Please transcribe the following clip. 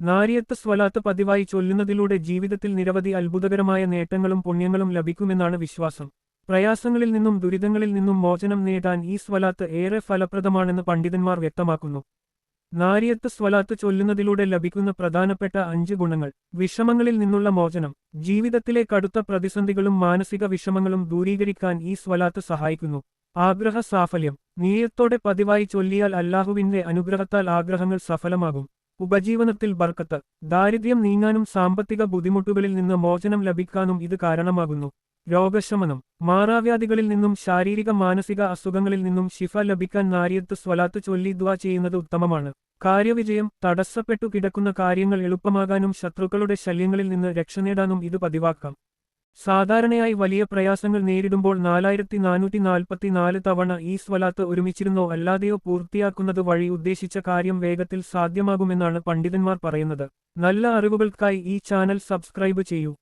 നാരിയത്ത് സ്വലാത്ത് പതിവായി ചൊല്ലുന്നതിലൂടെ ജീവിതത്തിൽ നിരവധി അത്ഭുതകരമായ നേട്ടങ്ങളും പുണ്യങ്ങളും ലഭിക്കുമെന്നാണ് വിശ്വാസം. പ്രയാസങ്ങളിൽ നിന്നും ദുരിതങ്ങളിൽ നിന്നും മോചനം നേടാൻ ഈ സ്വലാത്ത് ഏറെ ഫലപ്രദമാണെന്ന് പണ്ഡിതന്മാർ വ്യക്തമാക്കുന്നു. നാരിയത്ത് സ്വലാത്ത് ചൊല്ലുന്നതിലൂടെ ലഭിക്കുന്ന പ്രധാനപ്പെട്ട 5 ഗുണങ്ങൾ: വിഷമങ്ങളിൽ നിന്നുള്ള മോചനം. ജീവിതത്തിലെ കടുത്ത പ്രതിസന്ധികളും മാനസിക വിഷമങ്ങളും ദൂരീകരിക്കാൻ ഈ സ്വലാത്ത് സഹായിക്കുന്നു. ആഗ്രഹ സാഫല്യം. നിയത്തോടെ പതിവായി ചൊല്ലിയാൽ അല്ലാഹുവിന്റെ അനുഗ്രഹത്താൽ ആഗ്രഹങ്ങൾ സഫലമാകും. ഉപജീവനത്തിൽ ബർക്കത്ത്. ദാരിദ്ര്യം നീങ്ങാനും സാമ്പത്തിക ബുദ്ധിമുട്ടുകളിൽ നിന്ന് മോചനം ലഭിക്കാനും ഇത് കാരണമാകുന്നു. രോഗശമനം. മാറാവ്യാധികളിൽ നിന്നും ശാരീരിക മാനസിക അസുഖങ്ങളിൽ നിന്നും ശിഫ ലഭിക്കാൻ നാരിയത്ത് സ്വലാത്ത് ചൊല്ലി ദുആ ചെയ്യുന്നത് ഉത്തമമാണ്. കാര്യവിജയം. തടസ്സപ്പെട്ടു കിടക്കുന്ന കാര്യങ്ങൾ എളുപ്പമാകാനും ശത്രുക്കളുടെ ശല്യങ്ങളിൽ നിന്ന് രക്ഷനേടാനും ഇത് പതിവാക്കാം. സാധാരണയായി വലിയ പ്രയാസങ്ങൾ നേരിടുമ്പോൾ 4444 തവണ ഈ സ്വലാത്ത് ഒരുമിച്ചിരുന്നോ അല്ലാതെയോ പൂർത്തിയാക്കുന്നത് വഴി ഉദ്ദേശിച്ച കാര്യം വേഗത്തിൽ സാധ്യമാകുമെന്നാണ് പണ്ഡിതന്മാർ പറയുന്നത്. നല്ല അറിവുകൾക്കായി ഈ ചാനൽ സബ്സ്ക്രൈബ് ചെയ്യൂ.